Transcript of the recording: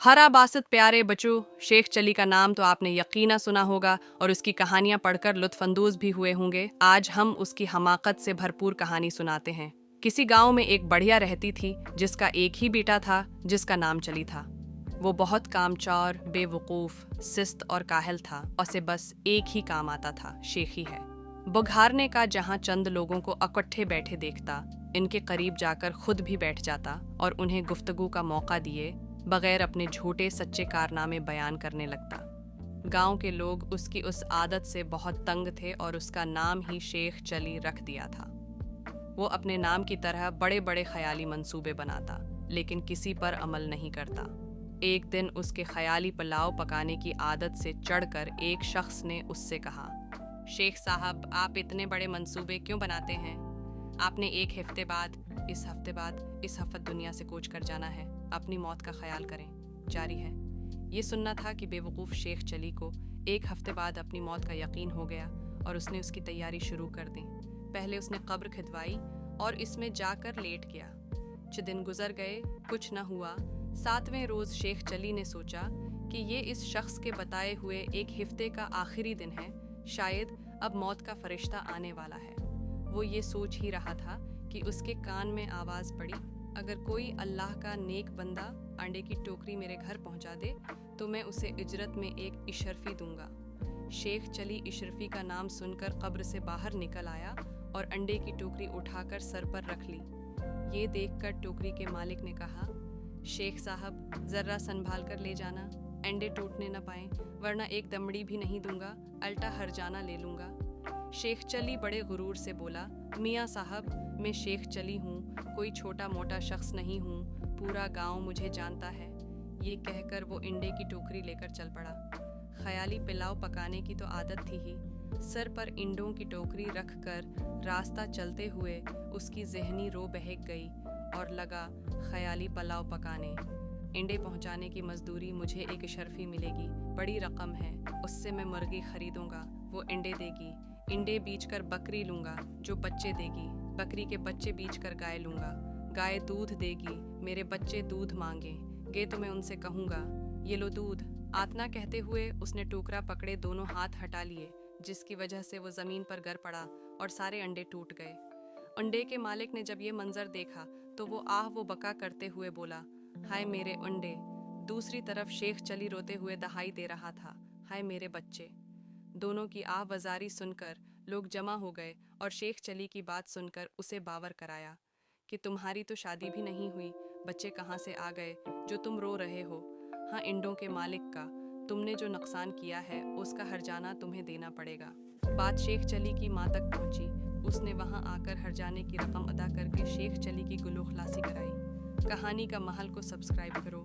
हरा बासित प्यारे बच्चों, शेख चली का नाम तो आपने यकीना सुना होगा और उसकी कहानियां पढ़कर लुत्फानंदोज भी हुए होंगे। आज हम उसकी हमाकत से भरपूर कहानी सुनाते हैं। किसी गांव में एक बढ़िया रहती थी जिसका एक ही बेटा था जिसका नाम चली था। वो बहुत कामचोर, बेवकूफ, सिस्त और काहिल था। उसे बस एक ही काम आता था, शेखी है। बुघारने का। जहां चंद लोगों को इकट्ठे बैठे देखता, इनके करीब जाकर खुद भी बैठ जाता और उन्हें गुफ्तगू का मौका दिए बगैर अपने झूठे सच्चे कारनामे बयान करने लगता। गांव के लोग उसकी उस आदत से बहुत तंग थे और उसका नाम ही शेख चली रख दिया था। वो अपने नाम की तरह बड़े बड़े ख्याली मंसूबे बनाता, लेकिन किसी पर अमल नहीं करता। एक दिन उसके ख्याली पुलाव पकाने की आदत से चढ़कर एक शख्स ने उससे कहा, शेख साहब, आप इतने बड़े मंसूबे क्यों बनाते हैं? आपने एक हफ्ते बाद, इस हफ्ते दुनिया से कूच कर जाना है। अपनी मौत का ख्याल करें। जारी है। ये सुनना था कि बेवकूफ़ शेख चली को एक हफ्ते बाद अपनी मौत का यकीन हो गया और उसने उसकी तैयारी शुरू कर दी। पहले उसने कब्र खिदवाई और इसमें जाकर लेट गया। 6 दिन गुजर गए, कुछ न हुआ। 7वें रोज़ शेख चली ने सोचा कि ये इस शख्स के बताए हुए एक हफ्ते का आखिरी दिन है, शायद अब मौत का फरिश्ता आने वाला है। वो ये सोच ही रहा था कि उसके कान में आवाज़ पड़ी, अगर कोई अल्लाह का नेक बंदा अंडे की टोकरी मेरे घर पहुंचा दे तो मैं उसे इजरत में एक इशरफी दूंगा। शेख चली इशरफी का नाम सुनकर कब्र से बाहर निकल आया और अंडे की टोकरी उठाकर सर पर रख ली। ये देखकर टोकरी के मालिक ने कहा, शेख साहब, ज़र्रा संभाल कर ले जाना, अंडे टूटने न पाएं, वरना एक दमड़ी भी नहीं दूंगा, अल्टा हरजाना ले लूँगा। शेख चली बड़े गुरूर से बोला, मियाँ साहब, मैं शेख चली हूँ, कोई छोटा मोटा शख्स नहीं हूँ, पूरा गांव मुझे जानता है। ये कहकर वो अंडे की टोकरी लेकर चल पड़ा। ख्याली पुलाव पकाने की तो आदत थी ही। सर पर इंडों की टोकरी रखकर रास्ता चलते हुए उसकी ज़हनी रो बहक गई और लगा ख्याली पुलाव पकाने। अंडे पहुंचाने की मजदूरी मुझे एक इशरफी मिलेगी, बड़ी रकम है, उससे मैं मुर्गी खरीदूंगा, वो अंडे देगी, अंडे बेचकर बकरी लूँगा जो बच्चे देगी, बकरी के बच्चे बेचकर गाय लूँगा, गाय दूध देगी, मेरे बच्चे दूध मांगेंगे तो मैं उनसे कहूँगा, ये लो दूध। आतना कहते हुए उसने टोकरा पकड़े दोनों हाथ हटा लिए, जिसकी वजह से वो ज़मीन पर गिर पड़ा और सारे अंडे टूट गए। अंडे के मालिक ने जब ये मंजर देखा तो वो आह वो बका करते हुए बोला, हाय मेरे अंडे। दूसरी तरफ शेख चली रोते हुए दहाई दे रहा था, हाय मेरे बच्चे। दोनों की आह वजारी सुनकर लोग जमा हो गए और शेख चली की बात सुनकर उसे बावर कराया कि तुम्हारी तो शादी भी नहीं हुई, बच्चे कहाँ से आ गए जो तुम रो रहे हो? हाँ, इंडों के मालिक का, तुमने जो नुकसान किया है उसका हर्जाना तुम्हें देना पड़ेगा। बात शेख चली की माँ तक पहुँची। उसने वहाँ आकर हर्जाने की रकम अदा करके शेख चली की गुलो खलासी कराई। कहानी का महल को सब्सक्राइब करो।